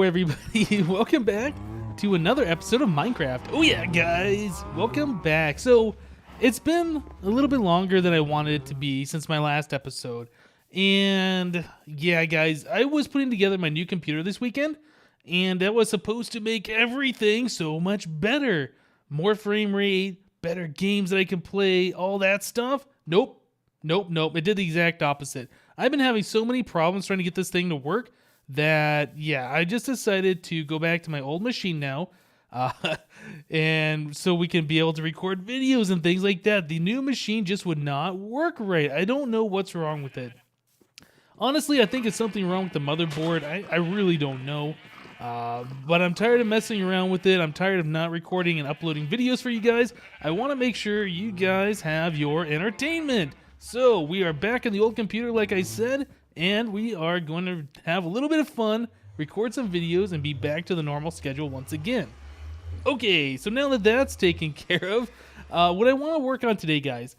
everybody, welcome back to another episode of Minecraft. Oh yeah, guys, welcome back. So it's been a little bit longer than I wanted it to be since my last episode. And yeah, guys, I was putting together my new computer this weekend, and that was supposed to make everything so much better. More frame rate, better games that I can play, all that stuff. Nope. It did the exact opposite. I've been having so many problems trying to get this thing to work that, yeah, I just decided to go back to my old machine now. And so we can be able to record videos and things like that. The new machine just would not work right. I don't know what's wrong with it. Honestly, I think it's something wrong with the motherboard. I really don't know. But I'm tired of messing around with it. I'm tired of not recording and uploading videos for you guys. I want to make sure you guys have your entertainment. So we are back in the old computer, like I said, and we are going to have a little bit of fun, record some videos, and be back to the normal schedule once again. Okay, so now that that's taken care of, what I want to work on today, guys,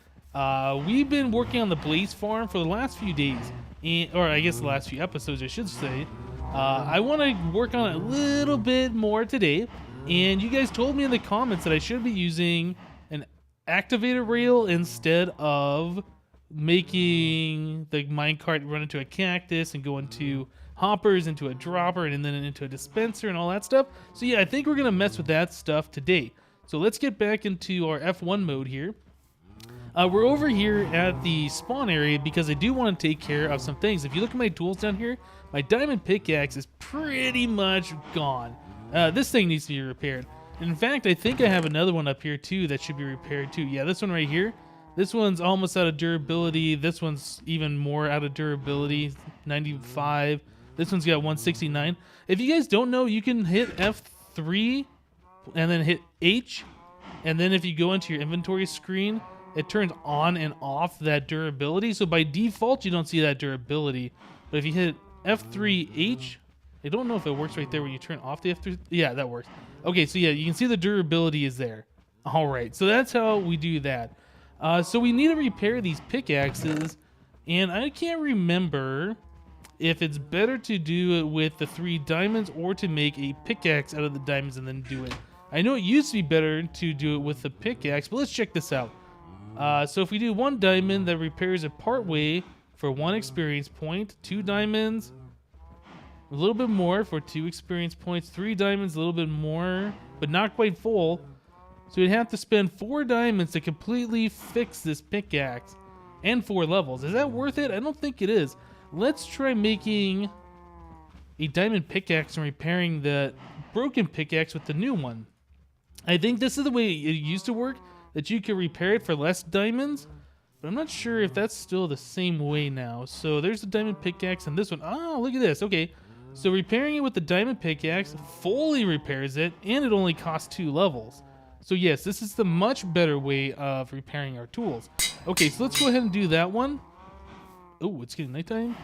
we've been working on the Blaze farm for the last few days, or I guess the last few episodes, I should say. I want to work on it a little bit more today, and you guys told me in the comments that I should be using an activator rail instead of making the minecart run into a cactus and go into hoppers, into a dropper, and then into a dispenser and all that stuff. So yeah, I think we're gonna mess with that stuff today. So let's get back into our F1 mode here. We're over here at the spawn area because I do want to take care of some things. If you look at my tools down here, my diamond pickaxe is pretty much gone. This thing needs to be repaired. In fact, I think I have another one up here too that should be repaired too. Yeah, this one right here. This one's almost out of durability. This one's even more out of durability, 95. This one's got 169. If you guys don't know, you can hit F3 and then hit H. And then if you go into your inventory screen, it turns on and off that durability. So by default, you don't see that durability. But if you hit F3H, I don't know if it works right there when you turn off the F3. Yeah, that works. Okay, so yeah, you can see the durability is there. All right, so that's how we do that. So we need to repair these pickaxes, and I can't remember if it's better to do it with the 3 diamonds or to make a pickaxe out of the diamonds and then do it. I know it used to be better to do it with the pickaxe, but let's check this out. So if we do 1 diamond, that repairs it part way for 1 experience point, 2 diamonds, a little bit more for 2 experience points, 3 diamonds, a little bit more, but not quite full. So you'd have to spend 4 diamonds to completely fix this pickaxe and 4 levels. Is that worth it? I don't think it is. Let's try making a diamond pickaxe and repairing the broken pickaxe with the new one. I think this is the way it used to work, that you could repair it for less diamonds, but I'm not sure if that's still the same way now. So there's the diamond pickaxe and this one. Oh, look at this. Okay, so repairing it with the diamond pickaxe fully repairs it, and it only costs 2 levels. So yes, this is the much better way of repairing our tools. Okay, so let's go ahead and do that one. Oh, it's getting nighttime.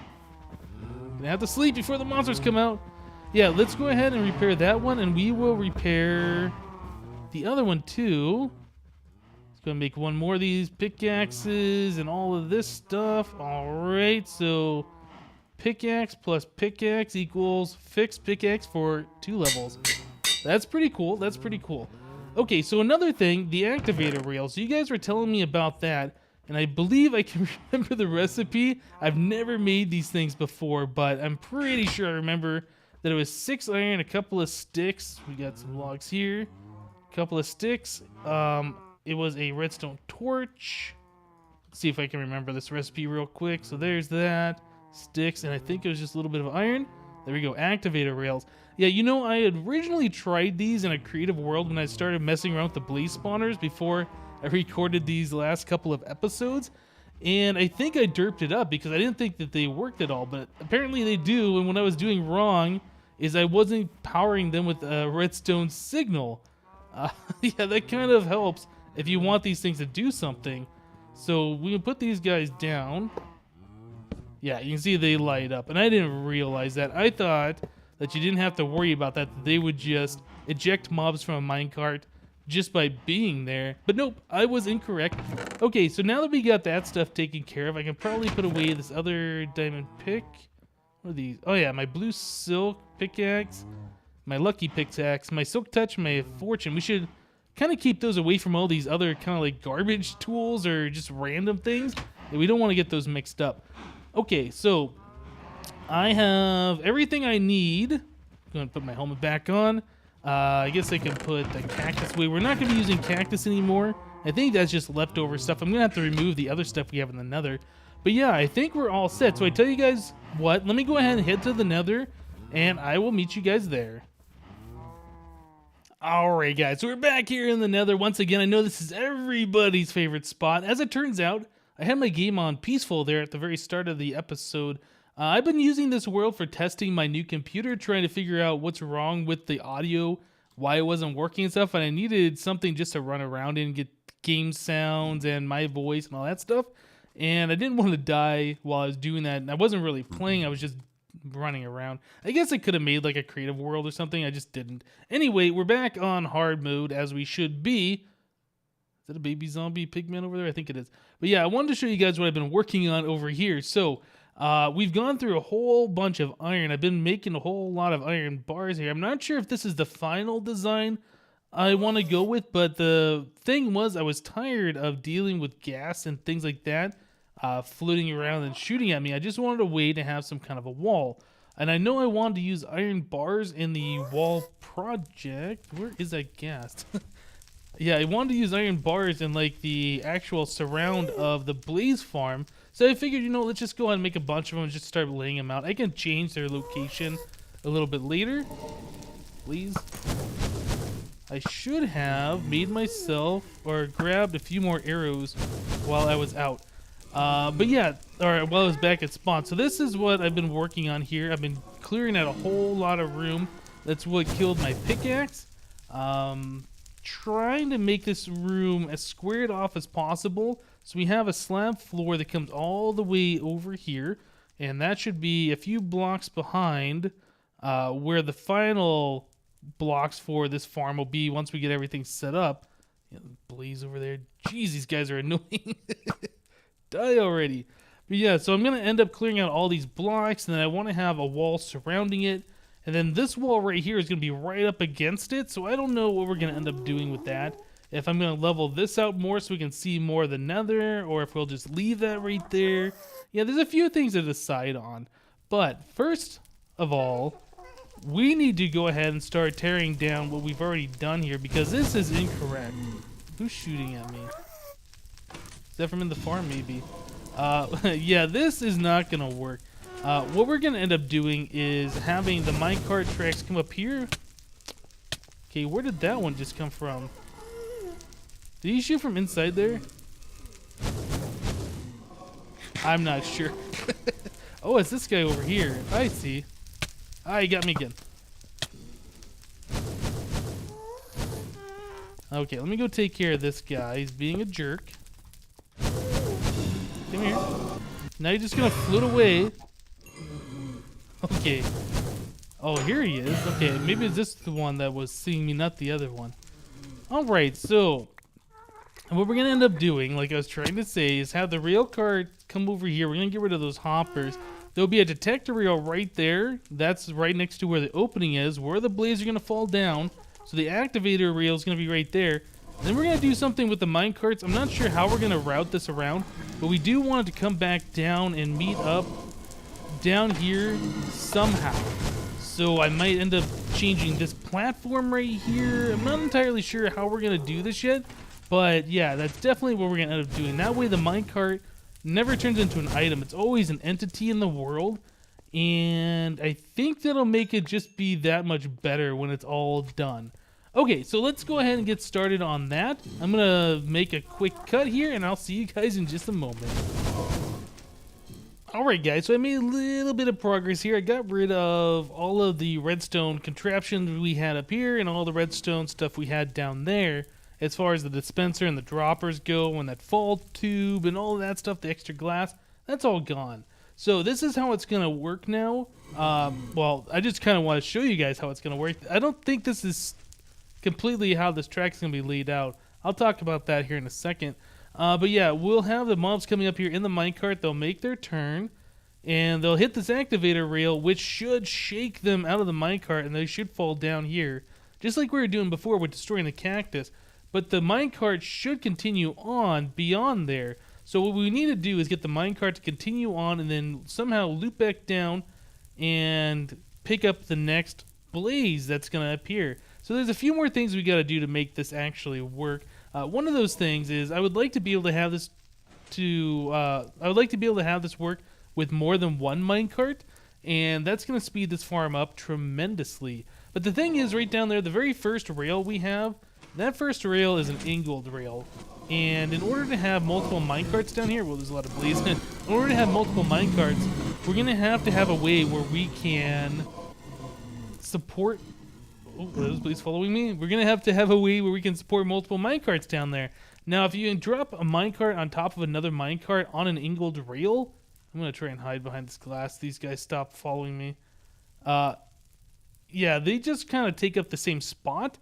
Gonna have to sleep before the monsters come out. Yeah, let's go ahead and repair that one, and we will repair the other one too. It's gonna make 1 more of these pickaxes and all of this stuff. All right, so pickaxe plus pickaxe equals fixed pickaxe for 2 levels. That's pretty cool. That's pretty cool. Okay, so another thing, the activator rail. So you guys were telling me about that, and I believe I can remember the recipe. I've never made these things before, but I'm pretty sure I remember that it was 6 iron, a couple of sticks. We got some logs here, a couple of sticks. It was a redstone torch. Let's see if I can remember this recipe real quick. So there's that, sticks, and I think it was just a little bit of iron. There we go, activator rails. Yeah, you know, I had originally tried these in a creative world when I started messing around with the blaze spawners before I recorded these last couple of episodes, and I think I derped it up because I didn't think that they worked at all, but apparently they do, and what I was doing wrong is I wasn't powering them with a redstone signal. Yeah, that kind of helps if you want these things to do something. So we can put these guys down. Yeah, you can see they light up, and I didn't realize that. I thought that you didn't have to worry about that they would just eject mobs from a minecart just by being there. But nope, I was incorrect. Okay, so now that we got that stuff taken care of, I can probably put away this other diamond pick. What are these? Oh yeah, my blue silk pickaxe. my lucky pickaxe, my silk touch, my fortune. We should kind of keep those away from all these other kind of like garbage tools or just random things. We don't want to get those mixed up. Okay, so I have everything I need. I'm going to put my helmet back on. I guess I can put the cactus away. We're not going to be using cactus anymore. I think that's just leftover stuff. I'm going to have to remove the other stuff we have in the Nether. But yeah, I think we're all set. So I tell you guys what, let me go ahead and head to the Nether, and I will meet you guys there. Alright guys, so we're back here in the Nether once again. I know this is everybody's favorite spot. As it turns out, I had my game on peaceful there at the very start of the episode. I've been using this world for testing my new computer, trying to figure out what's wrong with the audio, why it wasn't working and stuff, and I needed something just to run around in, get game sounds and my voice and all that stuff. And I didn't want to die while I was doing that, and I wasn't really playing, I was just running around. I guess I could have made like a creative world or something, I just didn't. Anyway, we're back on hard mode as we should be. Is that a baby zombie pigman over there? I think it is. But yeah, I wanted to show you guys what I've been working on over here. So we've gone through a whole bunch of iron. I've been making a whole lot of iron bars here. I'm not sure if this is the final design I want to go with, but the thing was I was tired of dealing with gas and things like that floating around and shooting at me. I just wanted a way to have some kind of a wall. And I know I wanted to use iron bars in the wall project. Where is that gas? Yeah, I wanted to use iron bars in like the actual surround of the blaze farm. So I figured, you know, let's just go ahead and make a bunch of them and just start laying them out. I can change their location a little bit later. Please. I should have made myself or grabbed a few more arrows while I was out. But yeah, or while I was back at spawn. So this is what I've been working on here. I've been clearing out a whole lot of room. That's what killed my pickaxe. Trying to make this room as squared off as possible. So we have a slab floor that comes all the way over here. And that should be a few blocks behind where the final blocks for this farm will be once we get everything set up. Yeah, blaze over there. Jeez, these guys are annoying. Die already. But yeah, so I'm going to end up clearing out all these blocks, and then I want to have a wall surrounding it. And then this wall right here is going to be right up against it, so I don't know what we're going to end up doing with that. If I'm going to level this out more so we can see more of the Nether, or if we'll just leave that right there. Yeah, there's a few things to decide on. But first of all, we need to go ahead and start tearing down what we've already done here, because this is incorrect. Who's shooting at me? Is that from in the farm, maybe? Yeah, this is not going to work. What we're going to end up doing is having the minecart tracks come up here. Okay, where did that one just come from? Did he shoot from inside there? I'm not sure. Oh, it's this guy over here. I see. Ah, he got me again. Okay, let me go take care of this guy. He's being a jerk. Come here. Now you're just gonna float away. Okay. Oh, here he is. Okay, maybe it's this the one that was seeing me, not the other one. Alright, so what we're gonna end up doing, like I was trying to say, is have the rail car come over here. We're gonna get rid of those hoppers. There'll be a detector rail right there. That's right next to where the opening is, where the blades are gonna fall down. So the activator rail is gonna be right there. Then we're gonna do something with the minecarts. I'm not sure how we're gonna route this around, but we do want it to come back down and meet up down here somehow. So I might end up changing this platform right here. I'm not entirely sure how we're gonna do this yet, but yeah, that's definitely what we're gonna end up doing. That way the minecart never turns into an item. It's always an entity in the world, and I think that'll make it just be that much better when it's all done. Okay, so let's go ahead and get started on that. I'm gonna make a quick cut here, and I'll see you guys in just a moment. Alright guys, so I made a little bit of progress here. I got rid of all of the redstone contraptions we had up here and all the redstone stuff we had down there. As far as the dispenser and the droppers go, and that fall tube and all of that stuff, the extra glass, that's all gone. So this is how it's going to work now. Well, I just kind of want to show you guys how it's going to work. I don't think this is completely how this track is going to be laid out. I'll talk about that here in a second. But yeah, we'll have the mobs coming up here in the minecart. They'll make their turn. and they'll hit this activator rail, which should shake them out of the minecart, and they should fall down here, just like we were doing before with destroying the cactus. But the minecart should continue on beyond there. So what we need to do is get the minecart to continue on and then somehow loop back down and pick up the next blaze that's going to appear. So there's a few more things we got to do to make this actually work. One of those things is I would like to be able to have this work with more than one minecart, and that's going to speed this farm up tremendously. But the thing is, right down there, the very first rail we have, that first rail is an angled rail. And in order to have multiple minecarts down here, well, there's a lot of blaze. In order to have multiple minecarts, we're going to have a way where we can support... Oh, are those blaze following me? We're going to have a way where we can support multiple minecarts down there. Now, if you can drop a minecart on top of another minecart on an angled rail... I'm going to try and hide behind this glass. These guys stop following me. Yeah, they just kind of take up the same spot.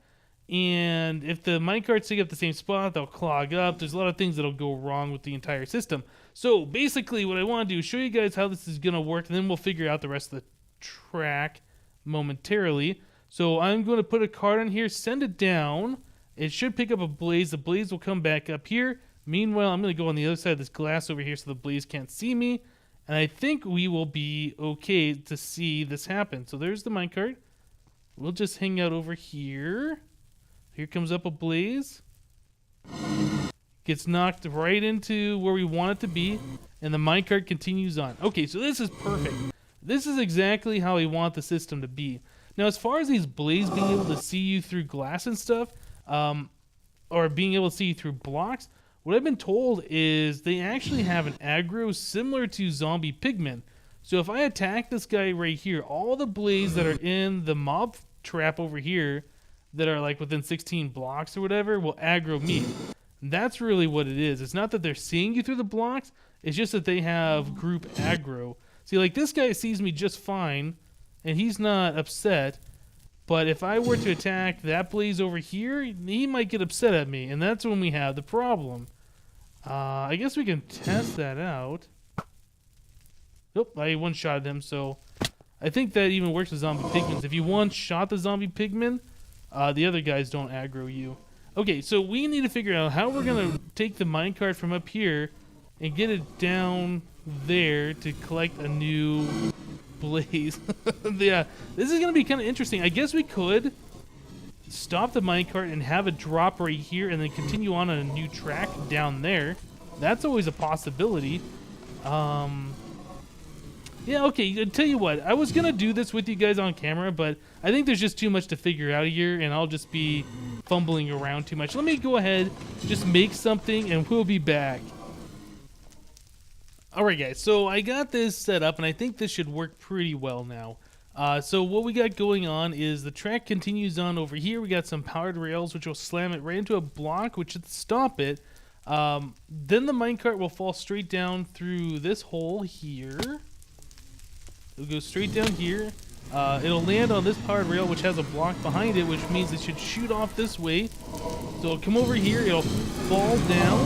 And if the minecarts take up the same spot, they'll clog up. There's a lot of things that'll go wrong with the entire system. So basically what I want to do is show you guys how this is going to work, and then we'll figure out the rest of the track momentarily. So I'm going to put a card on here, send it down. It should pick up a blaze. The blaze will come back up here. Meanwhile, I'm going to go on the other side of this glass over here so the blaze can't see me. And I think we will be okay to see this happen. So there's the minecart. We'll just hang out over here. Here comes up a blaze. Gets knocked right into where we want it to be. And the minecart continues on. Okay, so this is perfect. This is exactly how we want the system to be. Now, as far as these blazes being able to see you through glass and stuff, or being able to see you through blocks, what I've been told is they actually have an aggro similar to zombie pigmen. So if I attack this guy right here, all the blazes that are in the mob trap over here that are like within 16 blocks or whatever will aggro me. That's really what it is. It's not that they're seeing you through the blocks, it's just that they have group aggro. See, like this guy sees me just fine and he's not upset. But if I were to attack that blaze over here, he might get upset at me, and that's when we have the problem. I guess we can test that out. Nope, I one-shotted him, so I think that even works with zombie pigmen. If you one-shot the zombie pigmen, the other guys don't aggro you. Okay, so we need to figure out how we're going to take the minecart from up here and get it down there to collect a new blaze. Yeah, this is going to be kind of interesting. I guess we could stop the minecart and have it drop right here and then continue on a new track down there. That's always a possibility. Yeah, okay, I'll tell you what. I was going to do this with you guys on camera, but I think there's just too much to figure out here, and I'll just be fumbling around too much. Let me go ahead, just make something, and we'll be back. Alright guys, so I got this set up and I think this should work pretty well now. So what we got going on is the track continues on over here. We got some powered rails which will slam it right into a block which should stop it. Then the minecart will fall straight down through this hole here. It'll go straight down here. It'll land on this powered rail which has a block behind it, which means it should shoot off this way. So it'll come over here, it'll fall down,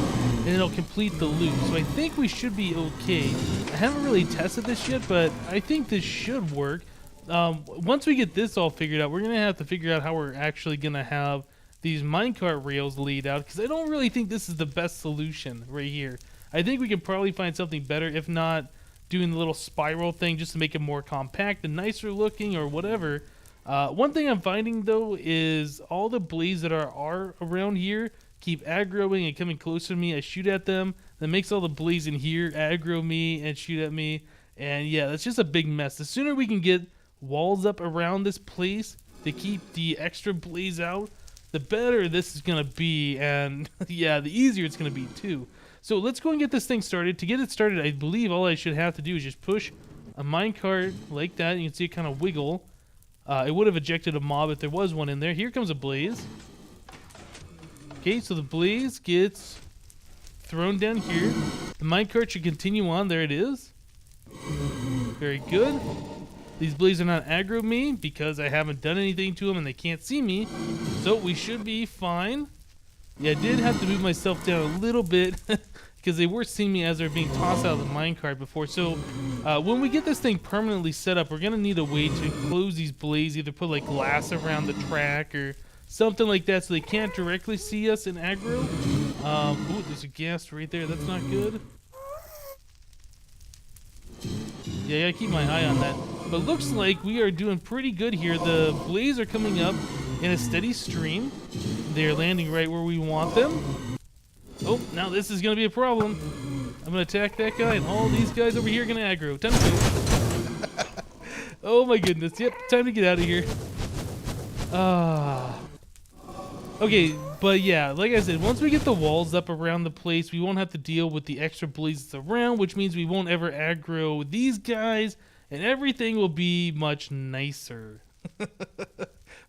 and it'll complete the loop. So I think we should be okay. I haven't really tested this yet, but I think this should work. Once we get this all figured out, we're going to have to figure out how we're actually going to have these minecart rails laid out, because I don't really think this is the best solution right here. I think we can probably find something better, if not doing the little spiral thing just to make it more compact and nicer looking or whatever. One thing I'm finding though is all the blazes that are around here keep aggroing and coming closer to me. I shoot at them, that makes all the blazes in here aggro me and shoot at me, and yeah, that's just a big mess. The sooner we can get walls up around this place to keep the extra blaze out, the better this is gonna be, and yeah, the easier it's gonna be too. So let's go and get this thing started. To get it started, I believe all I should have to do is just push a minecart like that. You can see it kind of wiggle. It would have ejected a mob if there was one in there. Here comes a blaze. Okay, so the blaze gets thrown down here. The minecart should continue on. There it is. Very good. These blazes are not aggro me because I haven't done anything to them and they can't see me. So we should be fine. Yeah, I did have to move myself down a little bit because they were seeing me as they're being tossed out of the minecart before. So when we get this thing permanently set up, we're going to need a way to close these blazes, either put like glass around the track or something like that so they can't directly see us in aggro. Ooh, there's a ghast right there. That's not good. Yeah, I gotta keep my eye on that. But looks like we are doing pretty good here. The blaze are coming up in a steady stream. They're landing right where we want them. Oh, now this is gonna be a problem. I'm gonna attack that guy, and all these guys over here are gonna aggro. Time to go. Oh my goodness. Yep, time to get out of here. Okay, but yeah, like I said, once we get the walls up around the place, we won't have to deal with the extra blazes around, which means we won't ever aggro these guys, and everything will be much nicer.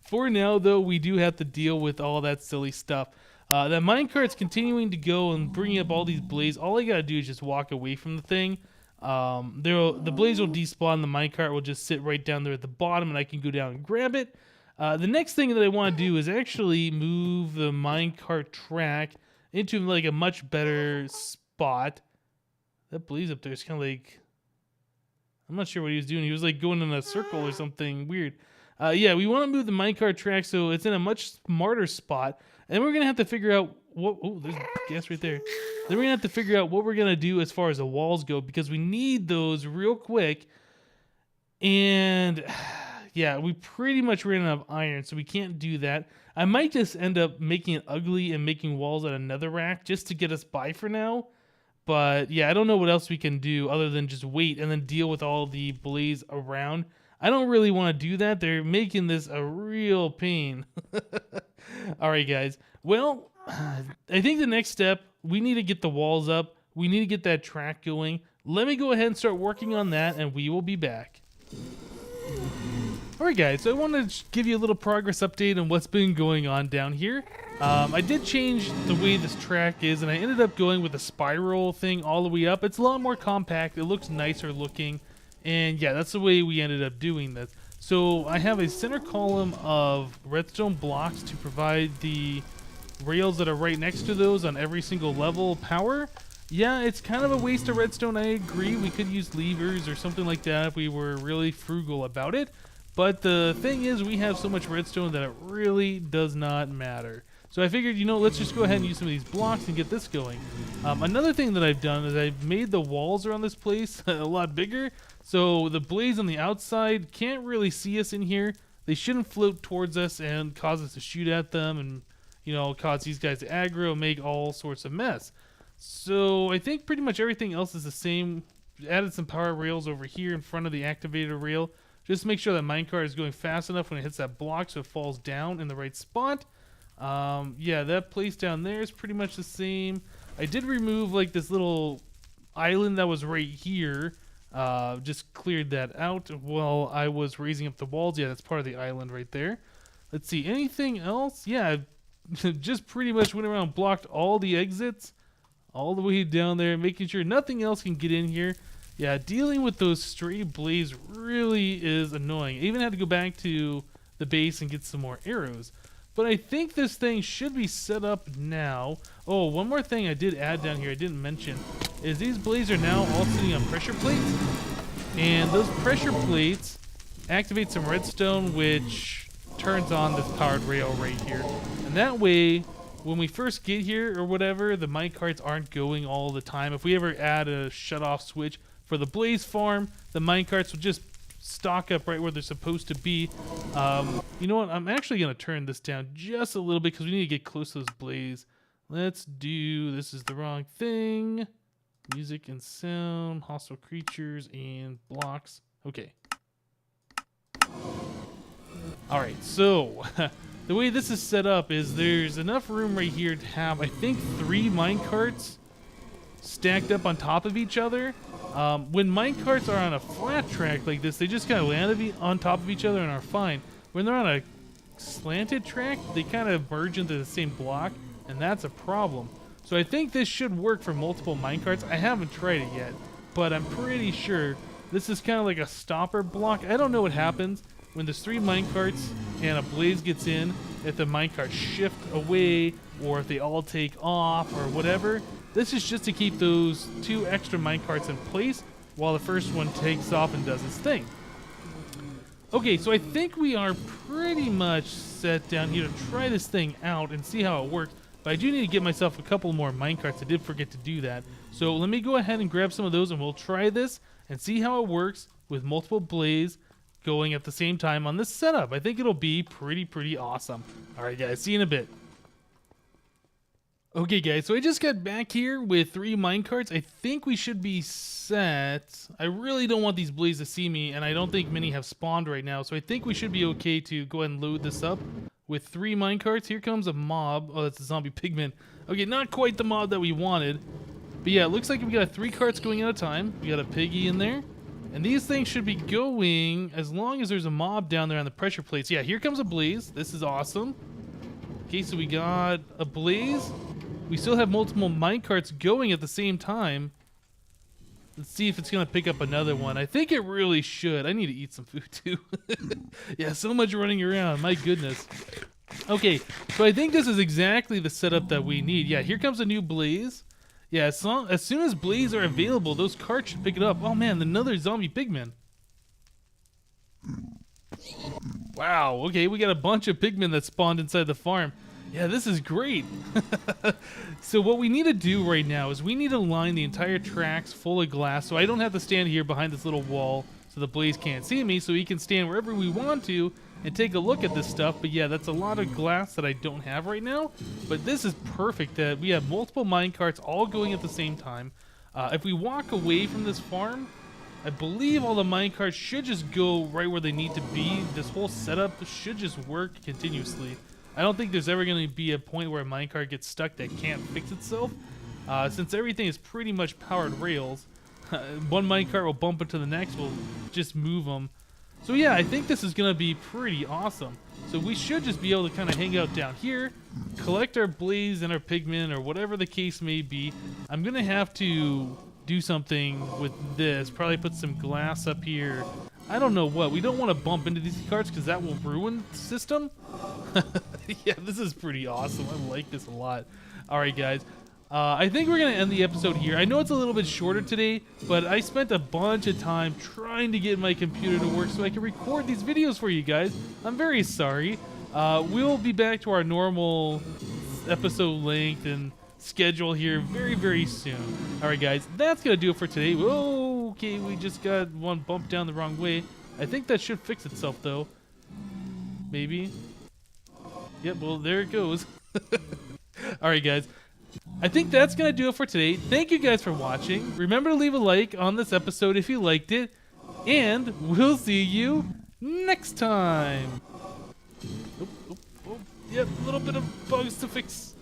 For now, though, we do have to deal with all that silly stuff. That minecart's continuing to go and bringing up all these blazes. All I gotta do is just walk away from the thing. The blaze will despawn, the minecart will just sit right down there at the bottom, and I can go down and grab it. The next thing that I want to do is actually move the minecart track into like a much better spot. That blaze up there is kind of like, I'm not sure what he was doing. He was like going in a circle or something weird. Yeah, we want to move the minecart track so it's in a much smarter spot. And we're going to have to figure out what, oh, there's gas right there. Then we're going to have to figure out what we're going to do as far as the walls go, because we need those real quick. And yeah, we pretty much ran out of iron, so we can't do that. I might just end up making it ugly and making walls out of netherrack just to get us by for now. But yeah, I don't know what else we can do other than just wait and then deal with all the blaze around. I don't really want to do that. They're making this a real pain. All right, guys. Well, I think the next step, we need to get the walls up. We need to get that track going. Let me go ahead and start working on that, and we will be back. Alright guys, so I want to give you a little progress update on what's been going on down here. I did change the way this track is, and I ended up going with a spiral thing all the way up. It's a lot more compact, it looks nicer looking, and yeah, that's the way we ended up doing this. So I have a center column of redstone blocks to provide the rails that are right next to those on every single level power. Yeah, it's kind of a waste of redstone, I agree. We could use levers or something like that if we were really frugal about it. But the thing is, we have so much redstone that it really does not matter. So I figured, you know, let's just go ahead and use some of these blocks and get this going. Another thing that I've done is I've made the walls around this place a lot bigger. So the blaze on the outside can't really see us in here. They shouldn't float towards us and cause us to shoot at them and, you know, cause these guys to aggro and make all sorts of mess. So I think pretty much everything else is the same. Added some power rails over here in front of the activator rail. Just make sure that minecart is going fast enough when it hits that block so it falls down in the right spot. Yeah, that place down there is pretty much the same. I did remove like this little island that was right here. Just cleared that out while I was raising up the walls. Yeah, that's part of the island right there. Let's see, anything else? Yeah, just pretty much went around and blocked all the exits all the way down there, making sure nothing else can get in here. Yeah, dealing with those stray blaze really is annoying. I even had to go back to the base and get some more arrows. But I think this thing should be set up now. Oh, one more thing I did add down here I didn't mention is these blazes are now all sitting on pressure plates. And those pressure plates activate some redstone, which turns on this powered rail right here. And that way, when we first get here or whatever, the minecarts aren't going all the time. If we ever add a shut-off switch for the blaze farm, the minecarts will just stock up right where they're supposed to be. You know what? I'm actually going to turn this down just a little bit because we need to get close to those blaze. Let's do, this is the wrong thing. Music and sound, hostile creatures, and blocks. Okay. Alright, so the way this is set up is there's enough room right here to have, I think, 3 minecarts stacked up on top of each other. When minecarts are on a flat track like this, they just kind of land on top of each other and are fine. When they're on a slanted track, they kind of merge into the same block, and that's a problem. So I think this should work for multiple minecarts. I haven't tried it yet, but I'm pretty sure this is kind of like a stopper block. I don't know what happens when there's 3 minecarts and a blaze gets in, if the minecart shift away or if they all take off or whatever, this is just to keep those 2 extra minecarts in place while the first one takes off and does its thing. Okay, so I think we are pretty much set down here to try this thing out and see how it works. But I do need to get myself a couple more minecarts. I did forget to do that. So let me go ahead and grab some of those and we'll try this and see how it works with multiple blaze going at the same time on this setup. I think it'll be pretty awesome. Alright guys, see you in a bit. Okay guys, so I just got back here with 3 minecarts. I think we should be set. I really don't want these blazes to see me, and I don't think many have spawned right now, so I think we should be okay to go ahead and load this up with 3 minecarts. Here comes a mob. Oh, that's a zombie pigman. Okay, not quite the mob that we wanted. But yeah, it looks like we got 3 carts going at a time. We got a piggy in there. And these things should be going as long as there's a mob down there on the pressure plates. Yeah, here comes a blaze. This is awesome. Okay, so we got a blaze. We still have multiple minecarts going at the same time. Let's see if it's going to pick up another one. I think it really should. I need to eat some food too. Yeah, so much running around. My goodness. Okay, so I think this is exactly the setup that we need. Yeah, here comes a new blaze. Yeah, as soon as blaze are available, those carts should pick it up. Oh man, another zombie pigman. Wow, okay, we got a bunch of pigmen that spawned inside the farm. Yeah, this is great. So what we need to do right now is we need to line the entire tracks full of glass so I don't have to stand here behind this little wall so the blaze can't see me, so he can stand wherever we want to and take a look at this stuff. But yeah, that's a lot of glass that I don't have right now. But this is perfect that we have multiple minecarts all going at the same time. If we walk away from this farm, I believe all the minecarts should just go right where they need to be. This whole setup should just work continuously. I don't think there's ever going to be a point where a minecart gets stuck that can't fix itself. Since everything is pretty much powered rails, one minecart will bump into the next, we'll just move them. So yeah, I think this is going to be pretty awesome. So we should just be able to kind of hang out down here, collect our blaze and our pigmen or whatever the case may be. I'm going to have to do something with this, probably put some glass up here. I don't know what. We don't want to bump into these carts because that will ruin the system. Yeah, this is pretty awesome. I like this a lot. All right, guys. I think we're going to end the episode here. I know it's a little bit shorter today, but I spent a bunch of time trying to get my computer to work so I can record these videos for you guys. I'm very sorry. We'll be back to our normal episode length and schedule here very soon. All right, guys. That's going to do it for today. Whoa, okay, we just got one bump down the wrong way. I think that should fix itself, though. Maybe. Yep, well, there it goes. All right, guys. I think that's going to do it for today. Thank you guys for watching. Remember to leave a like on this episode if you liked it. And we'll see you next time. Yep, a little bit of bugs to fix.